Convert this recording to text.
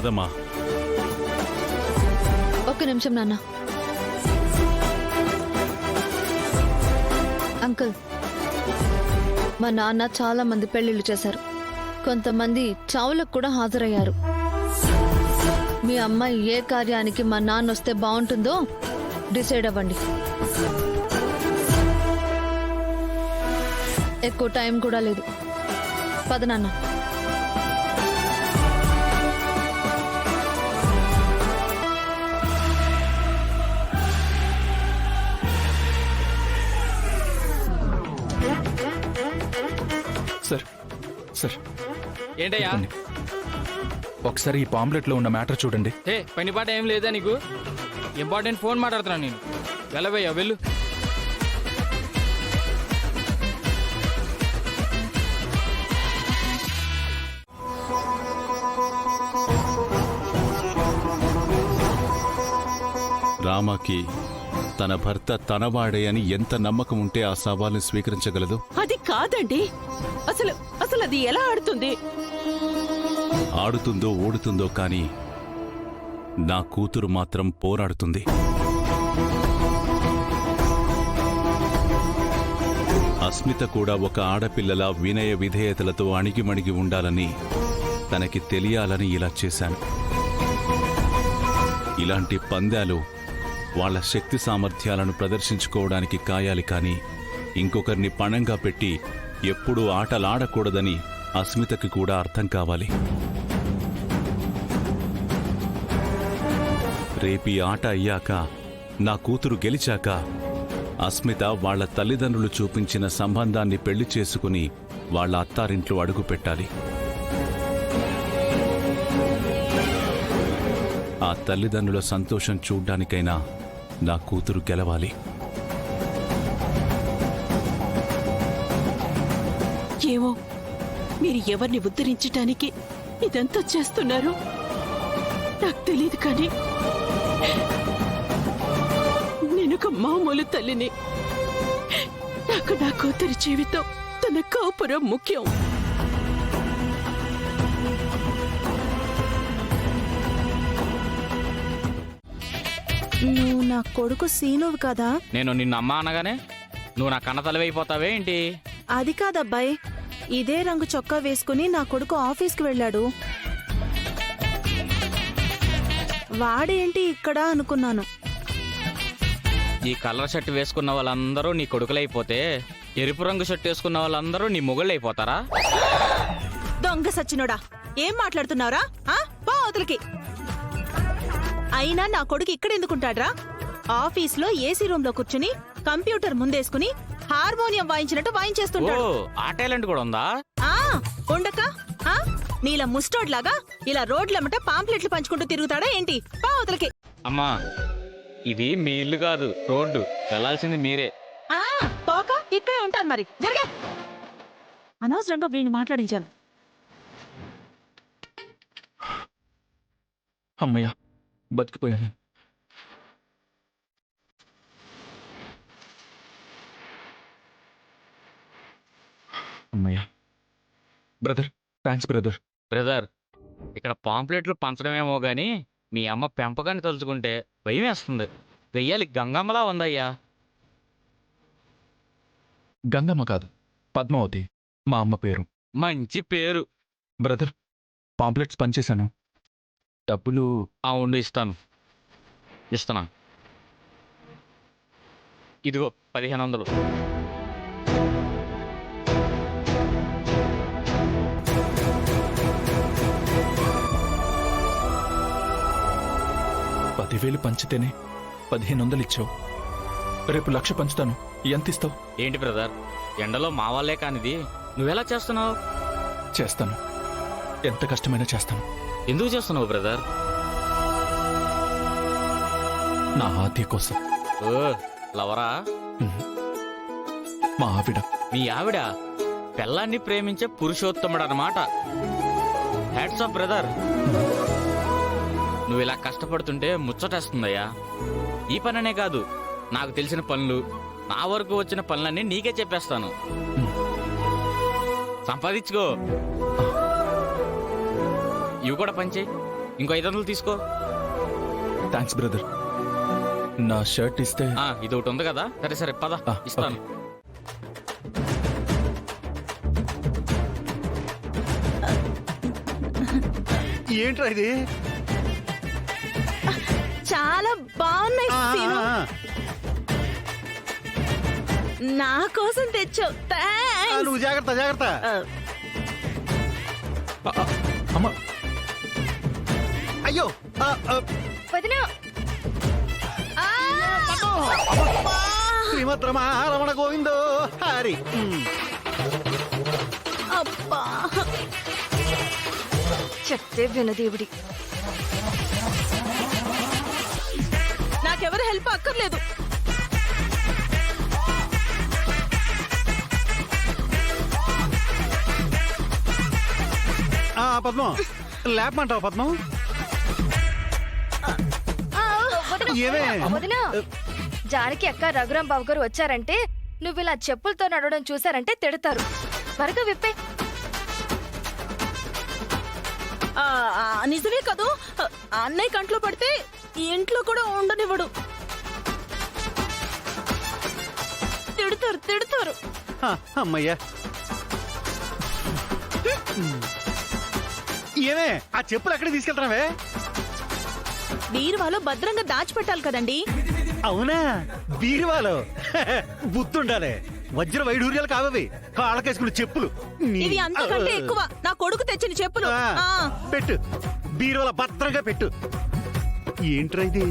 పదమా. ఒక్క నిమిషం నాన్న. అంకుల్, మా నాన్న చాలా మంది పెళ్లిళ్ళు చేశారు. కొంతమంది చావులకు కూడా హాజరయ్యారు. మీ అమ్మాయి ఏ కార్యానికి మా నాన్న వస్తే బాగుంటుందో డిసైడ్ అవ్వండి. ఎక్కువ టైం కూడా లేదు. పద నాన్న. సార్ సార్ ఏంటయ్యా? ఒకసారి ఈ పాంప్లెట్లో ఉన్న మ్యాటర్ చూడండి. పని పాట ఏం లేదా నీకు? ఇంపార్టెంట్ ఫోన్ మాట్లాడుతున్నాను నేను. వెళ్ళబోయ్యా, వెళ్ళు. రామాకి తన భర్త తనవాడే అని ఎంత నమ్మకం ఉంటే ఆ సవాల్ని స్వీకరించగలదు? అది కాదండి. అసలు అసలు అది ఎలా ఆడుతుంది? ఆడుతుందో ఓడుతుందో కానీ నా కూతురు మాత్రం పోరాడుతుంది. అస్మిత కూడా ఒక ఆడపిల్లలా వినయ విధేయతలతో అణిగిమణిగి ఉండాలని, తనకి తెలియాలని ఇలా చేశాను. ఇలాంటి పందాలు వాళ్ల శక్తి సామర్థ్యాలను ప్రదర్శించుకోవడానికి కాయాలి కానీ ఇంకొకరిని పణంగా పెట్టి ఎప్పుడూ ఆటలాడకూడదని అస్మితకి కూడా అర్థం కావాలి. రేపీ ఆట అయ్యాక, నా కూతురు గెలిచాక అస్మిత వాళ్ల తల్లిదండ్రులు చూపించిన సంబంధాన్ని పెళ్లి చేసుకుని వాళ్ల అత్తారింట్లో అడుగు పెట్టాలి. ఆ తల్లిదండ్రుల సంతోషం చూడ్డానికైనా నా కూతురు గెలవాలి. ఏమో, మీరు ఎవరిని ఉద్ధరించటానికి ఇదంతా చేస్తున్నారు నాకు తెలియదు, కానీ నేనొక మామూలు తల్లిని. నాకు నా కూతురి జీవితం, తన కాపురం ముఖ్యం. నువ్వు నా కొడుకు సీనువు కదా? నేను నిన్ను అమ్మా అనగానే నువ్వు నా కన్న తలవైపోతావే ఏంటి? అది కాదబ్బాయ్, ఇదే రంగు చొక్కా వేసుకుని నా కొడుకు ఆఫీస్కి వెళ్ళాడు. వాడేంటి ఇక్కడ అనుకున్నాను. ఈ కలర్ షర్ట్ వేసుకున్న వాళ్ళందరూ నీ కొడుకులైపోతే ఎరుపు రంగు షర్ట్ వేసుకున్న వాళ్ళందరూ నీ మొగుళ్ళు అయిపోతారా? దొంగ సచ్చినోడా, ఏం మాట్లాడుతున్నావురా? పో అవతలికి. అయినా నా కొడుకు ఇక్కడ ఎందుకుంటాడ్రా? ఆఫీస్లో ఏసీ రూమ్ లో కూర్చుని కంప్యూటర్ ముందేసుకుని హార్మోనియం వాయించినట్టు వాయించేస్తుంటాడు. ఆ టాలెంట్ కూడా ఉందా? ఉండక నీలా ముస్టోడ్లాగా ఇలా రోడ్లమ్మట పాంప్లెట్లు పంచుకుంటూ తిరుగుతాడా ఏంటి? పో అవతలికి. అమ్మా, ఇది మీ ఇల్లు కాదు, రోడ్డు. వెళ్ళాల్సింది మీరే. పోక ఇక్కడే ఉంటాను మరి. జరిగే అనవసరంగా వీడిని మాట్లాడించాను. అమ్మయ్యా, బతికిపోయాను. అమ్మయ్యా. Brother, thanks brother. బ్రదర్, ఇక్కడ పాంప్లెట్లు పంచడమేమో గాని మీ అమ్మ పెంపకాన్ని తలుచుకుంటే భయం వేస్తుంది. వెయ్యాలి గంగమ్మలా ఉందయ్యా. గంగమ్మ కాదు, పద్మావతి మా అమ్మ పేరు. మంచి పేరు. బ్రదర్, పాంప్లెట్స్ పనిచేశాను. డబ్బులు ఉండు, ఇస్తున్నా. ఇదిగో 1500. $10,000 పంచితేనే 1500 ఇచ్చావు. రేపు 1,00,000 పంచుతాను. ఎంత ఇస్తావు? ఏంటి బ్రదర్, ఎండలో మా వాళ్ళే కానిది నువ్వెలా చేస్తున్నావు? చేస్తాను, ఎంత కష్టమైనా చేస్తాను. ఎందుకు చేస్తున్నావు బ్రదర్? నా ఆది కోసం. లవరా? మా ఆవిడ. మీ ఆవిడ పెళ్ళాన్ని ప్రేమించే పురుషోత్తముడు అన్నమాట. Hats off brother. నువ్వు ఇలా కష్టపడుతుంటే ముచ్చటేస్తుందయ్యా. ఈ పననే కాదు, నాకు తెలిసిన పనులు, నా వరకు వచ్చిన పనులన్నీ నీకే చెప్పేస్తాను. సంపాదించుకో. ఇవి కూడా పంచే. ఇంకో 500 తీసుకో. Thanks brother. నా షర్ట్ ఇస్తే ఇది ఒకటి ఉంది కదా, సరే సరే పద ఆ, ఇస్తాను. ఏంట్రా ఇది? చాలా బాగున్నాయి ఆ, సీను. ఆ, ఆ. నా కోసం తెచ్చావు. ఆ, థాంక్స్. నువ్వు జాగ్రత్త జాగ్రత్త. అమ్మ అయ్యో ఆ, ఆ, వదినా శ్రీమద్ రమణ గోవిందో హరి. అబ్బా, చెప్తే వినదేవుడి. నాకెవరు హెల్ప్ అక్కర్లేదు. ఆ, పద్మం లేపమంటావు పద్మం? ఏమే? వదినా జానకి అక్క రఘురాం బాబు గారు వచ్చారంటే నువ్వు ఇలా చెప్పులతో నడవడం చూసారంటే తిడతారు. త్వరగా విప్పే. ఆ, ఆ, నిజమే కదూ. అన్నయ్య కంట్లో పడితే ఇంట్లో కూడా ఉండనివ్వడు. తిడతారు తిడతారు. ఆ, అమ్మయ్యా. ఏమే ఆ చెప్పులు ఎక్కడికి తీసుకెళ్తున్నావే? బీరువాలో భద్రంగా దాచిపెట్టాలి కదండి. అవునా? బీరువాలో బుద్ధుండాలే. వజ్ర వైడూర్యాలు కావవి, కాళ్ళకేసుకునే చెప్పులు. ఇవి అంతకంటే ఎక్కువ. నా కొడుకు తెచ్చిన చెప్పులు. ఆ, ఆ. పెట్టు, బీరువాలో భద్రంగా పెట్టు. ఏంట్రా ఇది?